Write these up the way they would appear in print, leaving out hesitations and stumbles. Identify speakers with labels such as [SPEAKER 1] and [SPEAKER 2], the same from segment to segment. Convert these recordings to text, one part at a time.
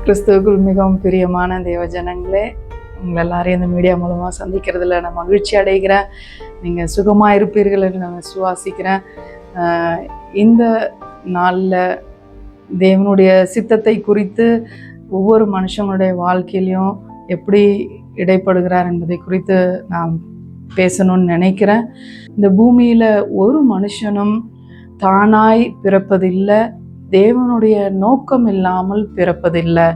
[SPEAKER 1] கிறிஸ்துவுக்குள் மிகவும் பிரியமான தேவ ஜனங்களே, உங்களை எல்லாரையும் இந்த மீடியா மூலமாக சந்திக்கிறதுல நான் மகிழ்ச்சி அடைகிறேன். நீங்கள் சுகமாக இருப்பீர்கள் என்று நான் விசுவாசிக்கிறேன். இந்த நாளில் தேவனுடைய சித்தத்தை குறித்து ஒவ்வொரு மனுஷனுடைய வாழ்க்கையிலையும் எப்படி இடைப்படுகிறார் என்பதை குறித்து நான் பேசணும்னு நினைக்கிறேன். இந்த பூமியில் ஒரு மனுஷனும் தானாய் பிறப்பதில்லை, தேவனுடைய நோக்கம் இல்லாமல் பிறப்பதில்லை.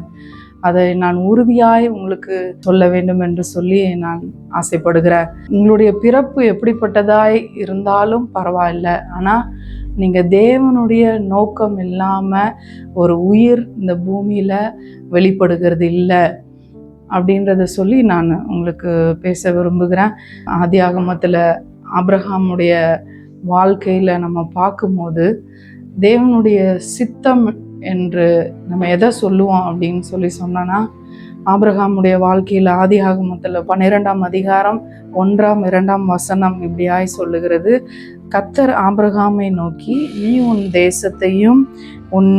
[SPEAKER 1] அதை நான் உறுதியாய் உங்களுக்கு சொல்ல வேண்டும் என்று சொல்லி நான் ஆசைப்படுகிறேன். உங்களுடைய பிறப்பு எப்படிப்பட்டதாய் இருந்தாலும் பரவாயில்லை, ஆனால் நீங்கள் தேவனுடைய நோக்கம் இல்லாமல் ஒரு உயிர் இந்த பூமியில் வெளிப்படுகிறது இல்லை அப்படின்றத சொல்லி நான் உங்களுக்கு பேச விரும்புகிறேன். ஆதியாகமத்தில் ஆபிரகாமுடைய வாழ்க்கையில் நம்ம பார்க்கும்போது தேவனுடைய சித்தம் என்று நம்ம எதை சொல்லுவோம் அப்படின்னு சொன்னோன்னா, ஆபிரகாமுடைய வாழ்க்கையில் ஆதியாகமத்தில் 12ஆம் அதிகாரம் 1, 2 இப்படியாய் சொல்லுகிறது. கர்த்தர் ஆபிரகாமை நோக்கி, நீ உன் தேசத்தையும் உன்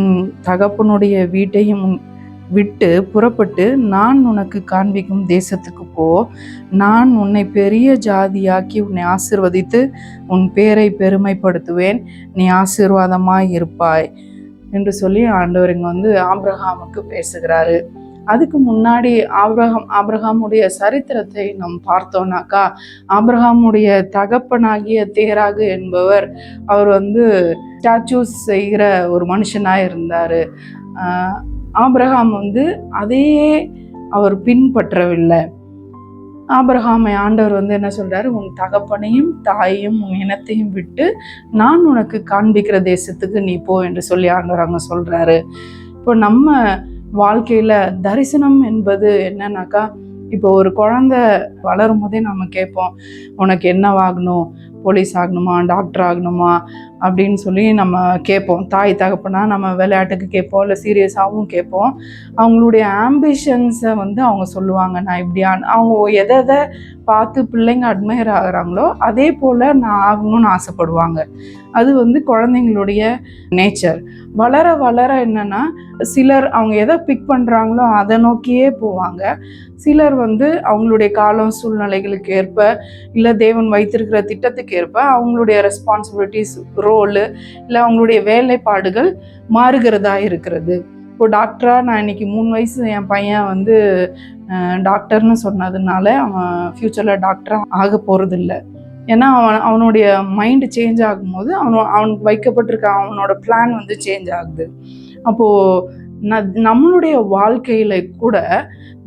[SPEAKER 1] தகப்பனுடைய வீட்டையும் விட்டு புறப்பட்டு நான் உனக்கு காண்பிக்கும் தேசத்துக்கு போ. நான் உன்னை பெரிய ஜாதியாக்கி உன்னை ஆசீர்வதித்து உன் பேரை பெருமைப்படுத்துவேன், நீ ஆசீர்வாதமாய் இருப்பாய் என்று சொல்லி ஆண்டவர் இங்கே ஆபிரகாமுக்கு பேசுகிறாரு. அதுக்கு முன்னாடி ஆபிரகாமுடைய சரித்திரத்தை நம்ம பார்த்தோம்னாக்கா, ஆபிரகாமுடைய தகப்பனாகிய தேராகு என்பவர் அவர் ஸ்டாச்சூஸ் செய்கிற ஒரு மனுஷனாக இருந்தார். ஆபிரகாம் அதையே அவர் பின்பற்றவில்லை. ஆபிரகாமை ஆண்டவர் என்ன சொல்றாரு, உன் தகப்பனையும் தாயையும் உன் இனத்தையும் விட்டு நான் உனக்கு காண்பிக்கிற தேசத்துக்கு நீ போ என்று சொல்லி ஆண்டவர் அங்கே சொல்றாரு. இப்போ நம்ம வாழ்க்கையில தரிசனம் என்பது என்னன்னாக்கா, இப்போ ஒரு குழந்தை வளரும் போதே நம்ம கேட்போம், உனக்கு என்னவாகணும், போலீஸ் ஆகணுமா, டாக்டர் ஆகணுமா அப்படின்னு சொல்லி நம்ம கேட்போம். தாய் தகப்பனா நம்ம விளையாட்டுக்கு கேட்போம், இல்லை சீரியஸாகவும் கேட்போம். அவங்களுடைய ஆம்பிஷன்ஸை அவங்க சொல்லுவாங்க. நான் இப்படியான அவங்க எதை பார்த்து பிள்ளைங்க அட்மையர் ஆகுறாங்களோ அதே போல் நான் ஆகணும்னு ஆசைப்படுவாங்க. அது குழந்தைங்களுடைய நேச்சர். வளர வளர என்னன்னா, சிலர் அவங்க எதை பிக் பண்ணுறாங்களோ அதை நோக்கியே போவாங்க. சிலர் அவங்களுடைய காலம் சூழ்நிலைகளுக்கு ஏற்ப, இல்லை தேவன் வைத்திருக்கிற திட்டத்துக்கு ஏற்ப அவங்களுடைய ரெஸ்பான்சிபிலிட்டிஸ், ரோலு, இல்லை அவங்களுடைய வேலைப்பாடுகள் மாறுகிறதா இருக்கிறது. இப்போ டாக்டராக நான் இன்னைக்கு 3 வயசு என் பையன் டாக்டர்னு சொன்னதுனால அவன் ஃப்யூச்சரில் டாக்டராக ஆக போகிறதில்ல. ஏன்னா அவனுடைய மைண்டு சேஞ்ச் ஆகும்போது அவனுக்கு வைக்கப்பட்டிருக்க அவனோட பிளான் சேஞ்ச் ஆகுது. அப்போது நம்மளுடைய வாழ்க்கையில் கூட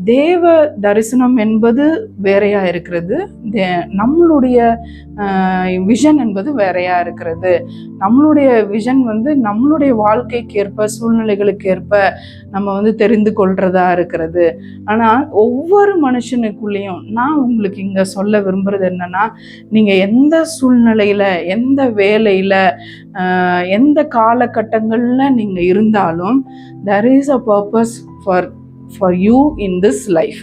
[SPEAKER 1] தேவ தரிசனம் என்பது வேறையா இருக்கிறது, நம்மளுடைய விஷன் என்பது வேறையா இருக்கிறது. நம்மளுடைய விஷன் நம்மளுடைய வாழ்க்கைக்கு ஏற்ப, சூழ்நிலைகளுக்கு ஏற்ப நம்ம தெரிந்து கொள்றதா இருக்கிறது. ஆனால் ஒவ்வொரு மனுஷனுக்குள்ளேயும் நான் உங்களுக்கு இங்கே சொல்ல விரும்புறது என்னன்னா, நீங்கள் எந்த சூழ்நிலையில், எந்த வேலையில், எந்த காலகட்டங்களில் நீங்கள் இருந்தாலும் there is a purpose for you in this life.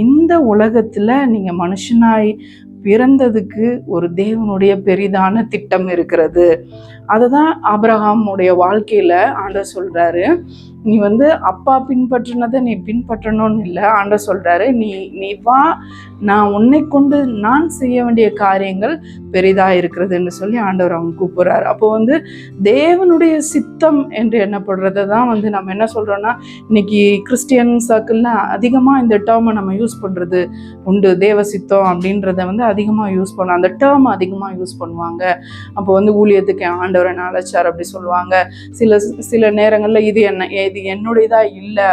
[SPEAKER 1] இந்த உலகத்தில் நீங்கள் மனுஷனாய் பிறந்ததுக்கு ஒரு தேவனுடைய பெரிதான திட்டம் இருக்கிறது. அதுதான் ஆபிரகாமுடைய வாழ்க்கையில் ஆண்டவர் சொல்கிறாரு, நீ அப்பா பின்பற்றினதை நீ பின்பற்றணும்னு இல்லை. ஆண்டவர் சொல்கிறாரு, நீ வா, நான் உன்னை கொண்டு நான் செய்ய வேண்டிய காரியங்கள் பெரிதாக இருக்கிறதுன்னு சொல்லி ஆண்டவர் அவங்க கூப்பிட்றாரு. அப்போ தேவனுடைய சித்தம் என்று என்னப்படுறதை தான் நம்ம என்ன சொல்கிறோன்னா, இன்னைக்கு கிறிஸ்டியன் சர்க்கிளில் அதிகமாக இந்த டேர்மை நம்ம யூஸ் பண்ணுறது உண்டு. தேவ சித்தம் அப்படின்றத அதிகமாக யூஸ் பண்ணுவோம், அந்த டேர்ம் அதிகமாக யூஸ் பண்ணுவாங்க. அப்போ ஊழியத்துக்கு ஆண்டவரை அழைச்சார் அப்படி சொல்லுவாங்க. சில நேரங்களில் இது என்னுடையதா இல்லை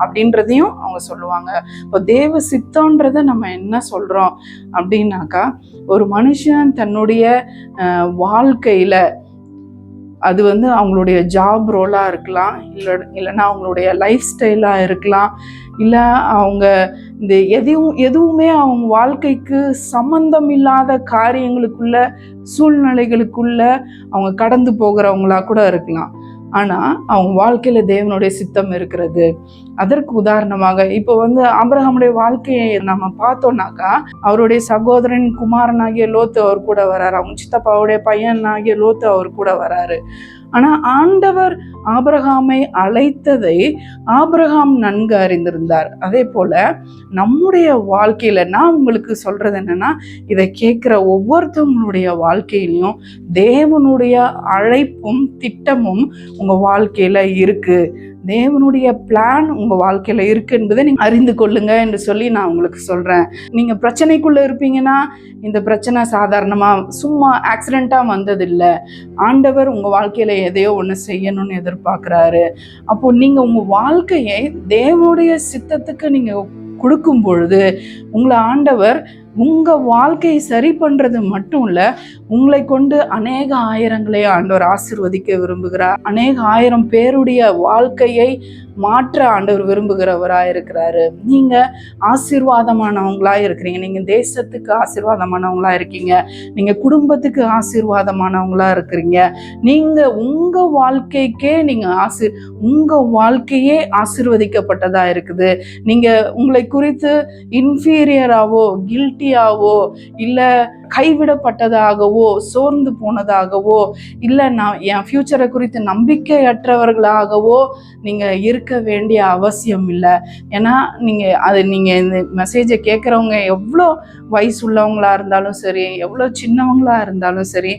[SPEAKER 1] அப்படின்றதையும் அவங்க சொல்லுவாங்க. இப்போ தேவ சித்தம்ன்றதை நம்ம என்ன சொல்கிறோம் அப்படின்னாக்கா, ஒரு மனுஷன் தன்னுடைய வாழ்க்கையில் அது அவங்களுடைய ஜாப் ரோலாக இருக்கலாம், இல்லைன்னா அவங்களுடைய லைஃப் ஸ்டைலாக இருக்கலாம், இல்லை அவங்க இந்த எதுவுமே அவங்க வாழ்க்கைக்கு சம்பந்தம் இல்லாத காரியங்களுக்குள்ள, சூழ்நிலைகளுக்குள்ள அவங்க கடந்து போகிறவங்களா கூட இருக்கலாம். ஆனால் அவங்க வாழ்க்கையில் தேவனுடைய சித்தம் இருக்கிறது. அதற்கு உதாரணமாக இப்போ ஆபிரகாமுடைய வாழ்க்கையை நம்ம பார்த்தோம்னாக்கா, அவருடைய சகோதரன் குமாரனாகிய லோத்து அவர் கூட வராரு, அவங்க சித்தப்பாவுடைய பையனாகிய லோத்து அவர் கூட வராரு. ஆனா ஆண்டவர் ஆபிரகாமை அழைத்ததை ஆபிரகாம் நன்கு அறிந்திருந்தார். அதே போல நம்முடைய வாழ்க்கையில நான் உங்களுக்கு சொல்றது என்னன்னா, இதை கேட்கிற ஒவ்வொருத்தவங்களுடைய வாழ்க்கையிலையும் தேவனுடைய அழைப்பும் திட்டமும் உங்க வாழ்க்கையில இருக்கு. தேவனுடைய பிளான் உங்க வாழ்க்கையில இருக்கு என்பதை நீங்க அறிந்து கொள்ளுங்க என்று சொல்லி நான் உங்களுக்கு சொல்றேன். நீங்க பிரச்சனைக்குள்ள இருப்பீங்கன்னா, இந்த பிரச்சனை சாதாரணமா சும்மா ஆக்சிடென்ட்டா வந்ததில்லை. ஆண்டவர் உங்க வாழ்க்கையில எதையோ ஒண்ணு செய்யணும்னு எதிர்பார்க்கிறாரு. அப்போ நீங்க உங்க வாழ்க்கையை தேவனுடைய சித்தத்துக்கு நீங்க கொடுக்கும் பொழுது உங்களை ஆண்டவர் உங்க வாழ்க்கையை சரி பண்றது மட்டும் இல்ல, உங்களை கொண்டு அநேக ஆயிரங்களை ஆண்டவர் ஆசீர்வதிக்க விரும்புகிறார். அநேக ஆயிரம் பேருடைய வாழ்க்கையை மாற்ற ஆண்டவர் விரும்புகிறவராக இருக்கிறாரு. நீங்க ஆசீர்வாதமானவங்களா இருக்கிறீங்க. நீங்க தேசத்துக்கு ஆசீர்வாதமானவங்களா இருக்கீங்க. நீங்க குடும்பத்துக்கு ஆசீர்வாதமானவங்களா இருக்கிறீங்க. நீங்க உங்க வாழ்க்கைக்கே நீங்க உங்க வாழ்க்கையே ஆசீர்வதிக்கப்பட்டதா இருக்குது. நீங்க உங்களை குறித்து இன்ஃபீரியராவோ கில்ட்டியாவோ இல்ல கைவிடப்பட்டதாகவோ சோர்ந்து போனதாகவோ இல்ல நான் என் ஃபியூச்சரை குறித்து நம்பிக்கையற்றவர்களாகவோ நீங்க இருக்க வேண்டிய அவசியம் இல்லை. ஏன்னா நீங்க இந்த மெசேஜை கேட்குறவங்க எவ்வளோ வயசு உள்ளவங்களா இருந்தாலும் சரி, எவ்வளோ சின்னவங்களா இருந்தாலும் சரி,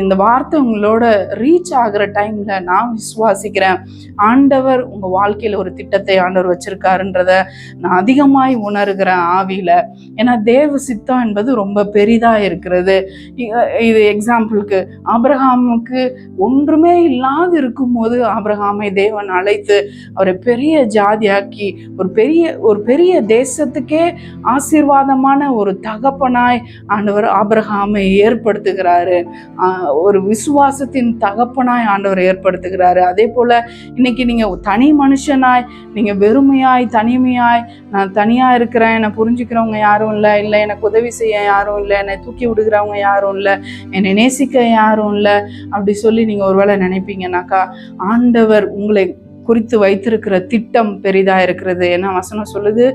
[SPEAKER 1] இந்த வார்த்தை உங்களோட ரீச் ஆகிற டைம்ல நான் விசுவாசிக்கிறேன் ஆண்டவர் உங்க வாழ்க்கையில ஒரு திட்டத்தை ஆண்டவர் வச்சிருக்காருன்றத நான் அதிகமாய் உணர்கிறேன் ஆவியில. ஏன்னா தேவ சித்தம் என்பது ரொம்ப பெரிதா இருக்கிறது. இது எக்ஸாம்பிளுக்கு ஆபிரகாமுக்கு ஒன்றுமே இல்லாது இருக்கும்போது ஆபிரகாமை தேவன் அழைத்து அவரை பெரிய ஜாதியாக்கி ஒரு பெரிய தேசத்துக்கே ஆசீர்வாதமான ஒரு தகப்பனாய் ஆண்டவர் ஆபிரகாமை ஏற்படுத்துகிறாரு. ஒரு விசுவாசத்தின் தகப்பனாய் ஆண்டவர் ஏற்படுத்துகிறாரு. அதே போல இன்னைக்கு நீங்க தனி மனுஷனாய், நீங்க வெறுமையாய் தனிமையாய், நான் தனியா இருக்கிறேன், என்னை புரிஞ்சுக்கிறவங்க யாரும் இல்லை, எனக்கு உதவி செய்ய யாரும் இல்லை, என்னை தூக்கி விடுகிறவங்க யாரும் இல்லை, என்னை நேசிக்க யாரும் இல்லை அப்படி சொல்லி நீங்க ஒருவேளை நினைப்பீங்கன்னாக்கா, ஆண்டவர் உங்களை குறித்து வைத்திருக்கிற திட்டம் பெரிதா இருக்கிறது. ஏன்னா வசனம் சொல்லுது,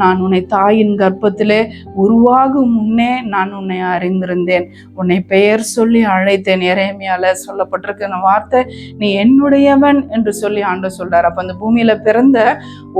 [SPEAKER 1] நான் உன்னை தாயின் கர்ப்பத்திலே உருவாகும் முன்னே நான் உன்னை அறிந்திருந்தேன், உன்னை பெயர் சொல்லி அழைத்தேன். எரேமியால சொல்லப்பட்டிருக்கிற வார்த்தை, நீ என்னுடையவன் என்று சொல்லி ஆண்டவர் சொல்றார். அப்ப அந்த பூமியில பிறந்த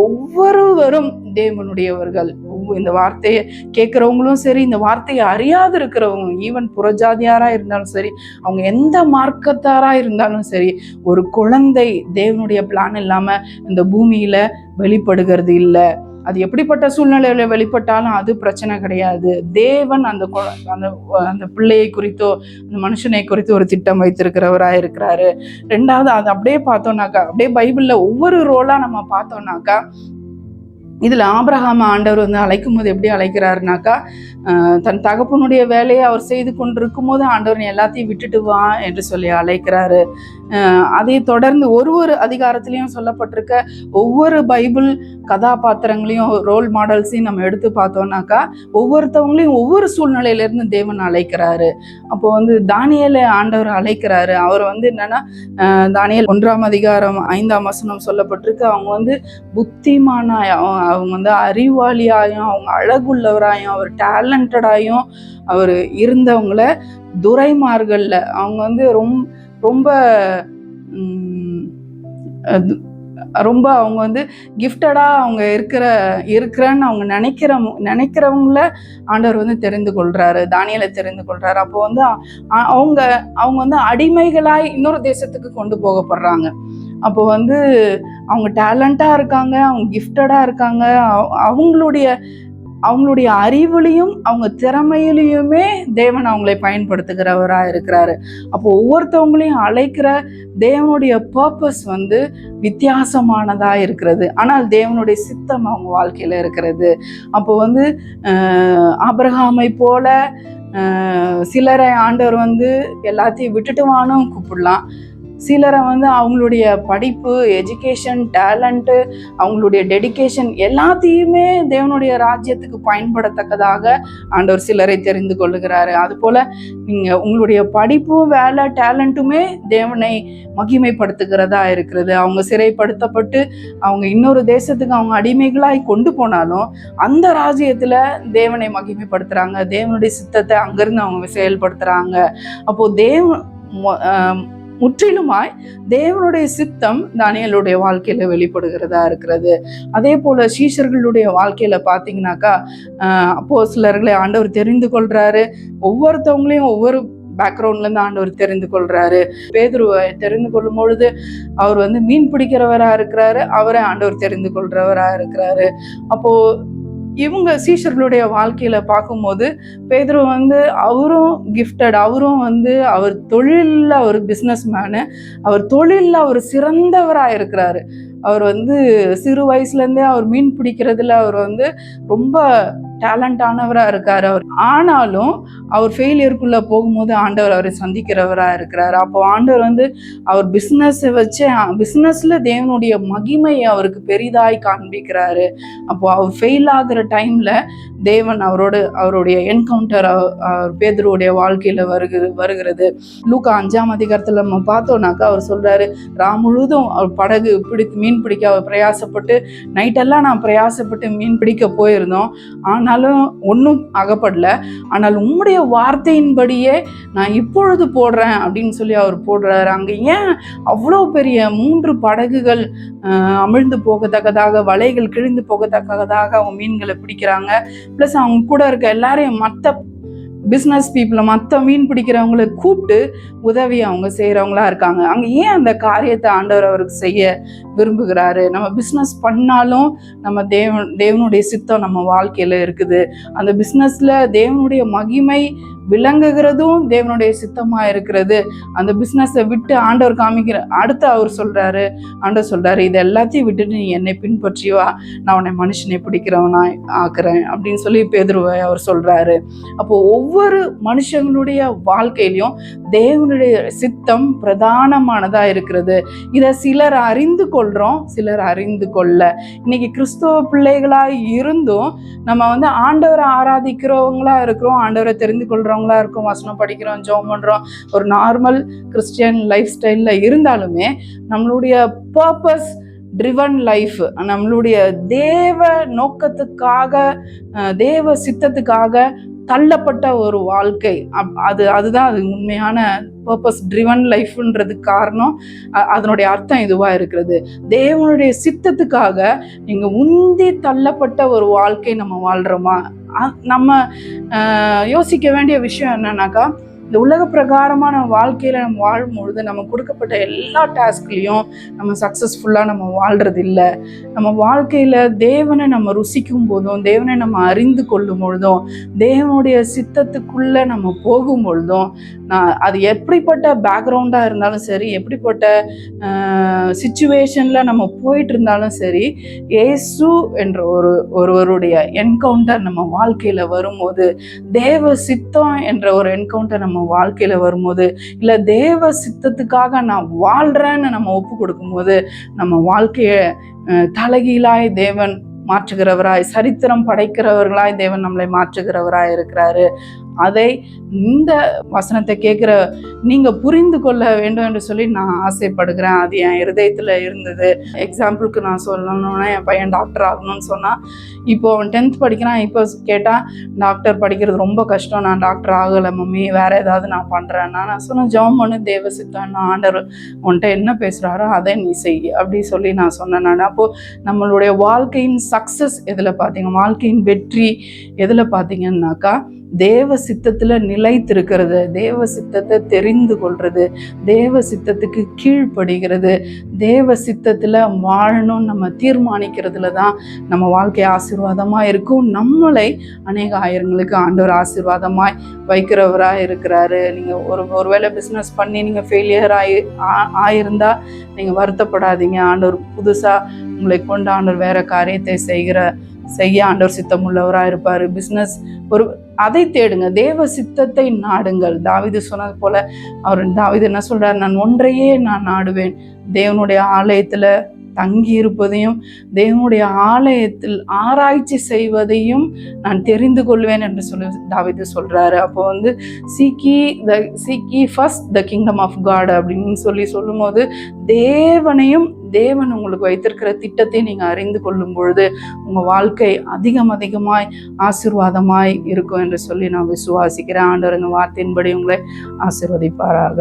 [SPEAKER 1] ஒவ்வொருவரும் தேவனுடையவர்கள். இந்த வார்த்தையை கேட்கிறவங்களும் சரி, இந்த வார்த்தையை அறியாது இருக்கிறவங்க, ஈவன் புறஜாதியாரா இருந்தாலும் சரி, அவங்க எந்த மார்க்கத்தாரா இருந்தாலும் சரி, ஒரு குழந்தை தேவனுடைய பிளான் இல்லாம இந்த பூமியில வெளிப்படுகிறது இல்லை. அது எப்படிப்பட்ட சூழ்நிலையில வெளிப்பட்டாலும் அது பிரச்சனை கிடையாது. தேவன் அந்த பிள்ளையை குறித்தோ அந்த மனுஷனை குறித்தோ ஒரு திட்டம் வைத்திருக்கிறவராக இருக்கிறாரு. ரெண்டாவது, அது அப்படியே பார்த்தோம்னாக்கா, அப்படியே பைபிள்ல ஒவ்வொரு ரோலா நம்ம பார்த்தோம்னாக்கா, இதுல ஆபிரகாம் ஆண்டவர் அழைக்கும் போது எப்படி அழைக்கிறாருனாக்கா, தன் தகப்பனுடைய வேலையை அவர் செய்து கொண்டிருக்கும் போது ஆண்டவர் எல்லாத்தையும் விட்டுட்டு வா என்று சொல்லி அழைக்கிறாரு. அதை தொடர்ந்து ஒரு அதிகாரத்திலையும் சொல்லப்பட்டிருக்க ஒவ்வொரு பைபிள் கதாபாத்திரங்களையும் ரோல் மாடல்ஸையும் நம்ம எடுத்து பார்த்தோம்னாக்கா, ஒவ்வொருத்தவங்களையும் ஒவ்வொரு சூழ்நிலையிலிருந்து தேவன் அழைக்கிறாரு. அப்போ தானியேலை ஆண்டவர் அழைக்கிறாரு. அவர் என்னன்னா, தானியேல் 1 அதிகாரம் 5ஆம் வசனம் சொல்லப்பட்டிருக்கு, அவங்க புத்திமானாய், அவங்க அறிவாளியாயும், அவங்க அழகுள்ளவராயும், அவர் டேலண்டடாயும் அவர் இருந்தவங்கள துரைமார்கள்ல அவங்க ரொம்ப ரொம்ப அவங்க கிஃப்டடா அவங்க இருக்கிறன்னு அவங்க நினைக்கிறவங்கள ஆண்டவர் தெரிந்து கொள்றாரு, தானியேலை தெரிந்து கொள்றாரு. அப்போ அவங்க அடிமைகளாய் இன்னொரு தேசத்துக்கு கொண்டு போகப்படுறாங்க. அப்போ அவங்க டேலண்டா இருக்காங்க, அவங்க கிஃப்டடா இருக்காங்க, அவங்களுடைய அறிவுலையும் அவங்க திறமையிலையுமே தேவன் அவங்களை பயன்படுத்துகிறவராக இருக்கிறாரு. அப்போ ஒவ்வொருத்தவங்களையும் அழைக்கிற தேவனுடைய பர்பஸ் வித்தியாசமானதா இருக்கிறது. ஆனால் தேவனுடைய சித்தம் அவங்க வாழ்க்கையில இருக்கிறது. அப்போ ஆபிரகாமை போல சிலரை ஆண்டவர் எல்லாத்தையும் விட்டுட்டு வானும் கூப்பிடலாம். சிலரை அவங்களுடைய படிப்பு, எஜுகேஷன், டேலண்ட்டு, அவங்களுடைய டெடிகேஷன் எல்லாத்தையுமே தேவனுடைய ராஜ்யத்துக்கு பயன்படத்தக்கதாக ஆண்டவர் சிலரை தெரிந்து கொள்ளுகிறாரு. அதுபோல நீங்கள் உங்களுடைய படிப்பும் வேலை டேலண்ட்டுமே தேவனை மகிமைப்படுத்துகிறதா இருக்கிறது. அவங்க சிறைப்படுத்தப்பட்டு அவங்க இன்னொரு தேசத்துக்கு அவங்க அடிமைகளாய் கொண்டு போனாலும் அந்த ராஜ்யத்தில் தேவனை மகிமைப்படுத்துகிறாங்க, தேவனுடைய சித்தத்தை அங்கேருந்து அவங்க செயல்படுத்துகிறாங்க. அப்போது முற்றிலுமாய் தேவனுடைய சித்தம் தானியேலுடைய வாழ்க்கையில வெளிப்படுகிறதா இருக்கிறது. அதே போல சீஷர்களுடைய வாழ்க்கையில பாத்தீங்கன்னாக்கா அப்போஸ்தலர்களை ஆண்டவர் தெரிந்து கொள்றாரு. ஒவ்வொருத்தவங்களையும் ஒவ்வொரு பேக்ரவுண்ட்ல இருந்து ஆண்டவர் தெரிந்து கொள்றாரு. பேதுருவை தெரிந்து கொள்ளும் பொழுது அவர் மீன் பிடிக்கிறவரா இருக்கிறாரு, அவரை ஆண்டவர் தெரிந்து கொள்றவரா இருக்கிறாரு. அப்போ இவங்க சீஷர்களுடைய வாழ்க்கையில பார்க்கும்போது பேதுரு அவரும் கிஃப்டட், அவரும் அவர் தொழில்ல ஒரு பிஸ்னஸ் மேனு, அவர் தொழில்ல அவர் சிறந்தவரா இருக்கிறாரு. அவர் சிறு வயசுல இருந்தே அவர் மீன் பிடிக்கிறதுல அவர் ரொம்ப டேலண்டானவரா இருக்காரு. அவர் ஆனாலும் அவர் ஃபெயிலியருக்குள்ள போகும்போது ஆண்டவர் அவரை சந்திக்கிறவரா இருக்கிறாரு. அப்போ ஆண்டவர் அவர் பிஸ்னஸை வச்சு பிஸ்னஸ்ல தேவனுடைய மகிமையை அவருக்கு பெரிதாய் காண்பிக்கிறாரு. அப்போ அவர் ஃபெயில் ஆகுற டைம்ல தேவன் அவருடைய என்கவுண்டர் பேதுருவுடைய வாழ்க்கையில வருகிறது. லூக்கா 5ஆம் அதிகாரத்துல நம்ம பார்த்தோம்னாக்கா அவர் சொல்றாரு, முழுதும் அவர் படகு மீன் பிடிக்க அவர் பிரயாசப்பட்டு நைட்டெல்லாம் நான் பிரயாசப்பட்டு மீன் பிடிக்க போயிருந்தோம், ஆனாலும் ஒன்றும் அகப்படல, ஆனால் உம்முடைய வார்த்தையின்படியே நான் இப்பொழுது போடுறேன் அப்படின்னு சொல்லி அவர் போடுறாரு. அங்க ஏன் அவ்வளோ பெரிய 3 படகுகள் அமிழ்ந்து போகத்தக்கதாக, வலைகள் கிழிந்து போகத்தக்கதாக அவங்க மீன்களை பிடிக்கிறாங்க. பிளஸ் அவங்க கூட இருக்க எல்லாரையும் மற்ற பிஸ்னஸ் பீப்புளை மற்ற மீன் பிடிக்கிறவங்களை கூப்பிட்டு உதவி அவங்க செய்கிறவங்களா இருக்காங்க. அங்கே ஏன் அந்த காரியத்தை ஆண்டவர் அவருக்கு செய்ய விரும்புகிறாரு? நம்ம பிஸ்னஸ் பண்ணாலும் நம்ம தேவனுடைய சித்தம் நம்ம வாழ்க்கையில் இருக்குது. அந்த பிஸ்னஸில் தேவனுடைய மகிமை விளங்குகிறதும் தேவனுடைய சித்தமா இருக்கிறது. அந்த பிஸ்னஸை விட்டு ஆண்டவர் காமிக்கிற அடுத்து ஆண்டவர் சொல்றாரு, இது எல்லாத்தையும் விட்டுட்டு நீ என்னை பின்பற்றி வா, நான் உன்னை மனுஷனை பிடிக்கிறவனா ஆக்குறேன் அப்படின்னு சொல்லி பேதுருவை அவர் சொல்றாரு. அப்போ ஒவ்வொரு மனுஷங்களுடைய வாழ்க்கையிலையும் தேவனுடைய சித்தம் பிரதானமானதா இருக்கிறது. இதை சிலர் அறிந்து கொள்றோம், சிலர் அறிந்து கொள்ள. இன்னைக்கு கிறிஸ்துவ பிள்ளைகளாய் இருந்தும் நம்ம ஆண்டவரை ஆராதிக்கிறவங்களா இருக்கிறோம், ஆண்டவரை தெரிந்து கொள்றோம், இருக்கும், வசனம் படிக்கிறோம், ஜெபம் பண்றோம், ஒரு நார்மல் கிறிஸ்டியன் லைஃப் ஸ்டைல்ல இருந்தாலுமே நம்மளுடைய பர்பஸ் ட்ரிவன் லைஃப், நம்மளுடைய தேவ நோக்கத்துக்காக தேவ சித்தத்துக்காக தள்ளப்பட்ட ஒரு வாழ்க்கை, அதுதான் அது உண்மையான பர்பஸ் ட்ரிவன் லைஃப்ன்றதுக்கு காரணம். அதனுடைய அர்த்தம் இதுவா இருக்கிறது. தேவனுடைய சித்தத்துக்காக நீங்க உந்தி தள்ளப்பட்ட ஒரு வாழ்க்கை நம்ம வாழ்றோமா? நம்ம யோசிக்க வேண்டிய விஷயம் என்னன்னாக்கா, இந்த உலக பிரகாரமான வாழ்க்கையில நம்ம வாழும் பொழுது நம்ம கொடுக்கப்பட்ட எல்லா டாஸ்க்லையும் நம்ம சக்சஸ்ஃபுல்லா நம்ம வாழ்றது இல்லை. நம்ம வாழ்க்கையில தேவனை நம்ம ருசிக்கும் போதும், தேவனை நம்ம அறிந்து கொள்ளும் பொழுதும், தேவனுடைய சித்தத்துக்குள்ள நம்ம போகும் பொழுதும், அது எப்படிப்பட்ட பேக்ரவுண்டா இருந்தாலும் சரி, எப்படிப்பட்ட சிச்சுவேஷன்ல நம்ம போயிட்டு இருந்தாலும் சரி, இயேசு என்ற ஒருவருடைய என்கவுண்டர் நம்ம வாழ்க்கையில வரும்போது, தேவ சித்தம் என்ற ஒரு என்கவுண்டர் நம்ம வாழ்க்கையில வரும்போது, இல்ல தேவ சித்தத்துக்காக நான் வாழ்றேன்னு நம்ம ஒப்பு கொடுக்கும்போது, நம்ம வாழ்க்கைய தலைகீழாய் தேவன் மாற்றுகிறவராய், சரித்திரம் படைக்கிறவர்களாய் தேவன் நம்மளை மாற்றுகிறவராய் இருக்கிறாரு. அதை இந்த வசனத்தை கேட்குற நீங்க புரிந்து கொள்ள வேண்டும் என்று சொல்லி நான் ஆசைப்படுகிறேன். அது என் இருதயத்துல இருந்தது. எக்ஸாம்பிளுக்கு நான் சொல்லணும்னா, என் பையன் டாக்டர் ஆகணும்னு சொன்னா, இப்போ அவன் 10th படிக்கிறான். இப்போ கேட்டா டாக்டர் படிக்கிறது ரொம்ப கஷ்டம், நான் டாக்டர் ஆகலை மம்மி, வேற ஏதாவது நான் பண்றேன்னா, நான் சொன்னேன் ஜெபம் பண்ணு, தேவ சித்தம், ஆண்டவர் உன்கிட்ட என்ன பேசுறாரோ அதை நீ செய் அப்படி சொல்லி நான் சொன்னேன். நான் அப்போ நம்மளுடைய வாழ்க்கையின் சக்சஸ் எதுல பார்த்தீங்க, வாழ்க்கையின் வெற்றி எதுல பார்த்தீங்கன்னாக்கா, தேவ சித்தத்துல நிலைத்திருக்கிறது, தேவ சித்தத்தை தெரிந்து கொள்றது, தேவ சித்தத்துக்கு கீழ்ப்படுகிறது, தேவ சித்தத்துல வாழணும் நம்ம தீர்மானிக்கிறதுல தான் நம்ம வாழ்க்கை ஆசீர்வாதமா இருக்கும். நம்மளை அநேக ஆயிரங்களுக்கு ஆண்டவர் ஆசீர்வாதமாய் வைக்கிறவராக இருக்கிறாரு. நீங்க ஒருவேளை பிஸ்னஸ் பண்ணி நீங்க ஃபெயிலியர் ஆயிருந்தா நீங்க வருத்தப்படாதீங்க. ஆண்டவர் புதுசா உங்களை கொண்டு ஆண்டவர் வேற காரியத்தை செய்ய ஆண்டவர் சித்தம் உள்ளவராக இருப்பாரு. பிஸ்னஸ் அதை தேடுங்க, தேவ சித்தத்தை நாடுங்கள். தாவீது சொன்னது போல தாவீது என்ன சொல்றாரு, நான் ஒன்றையே நான் நாடுவேன், தேவனுடைய ஆலயத்துல தங்கி இருப்பதையும் தேவனுடைய ஆலயத்தில் ஆராய்ச்சி செய்வதையும் நான் தெரிந்து கொள்வேன் என்று சொல்லி தாவீது சொல்றாரு. அப்போ seek ye first the kingdom of God அப்படின்னு சொல்லும் போது தேவனையும் தேவன் உங்களுக்கு வைத்திருக்கிற திட்டத்தை நீங்க அறிந்து கொள்ளும் பொழுது உங்க வாழ்க்கை அதிகமாய் ஆசீர்வாதமாய் இருக்கும் என்று சொல்லி நான் விசுவாசிக்கிறேன். ஆண்டவர் இந்த வார்த்தையின்படி உங்களை ஆசீர்வதிப்பாராக.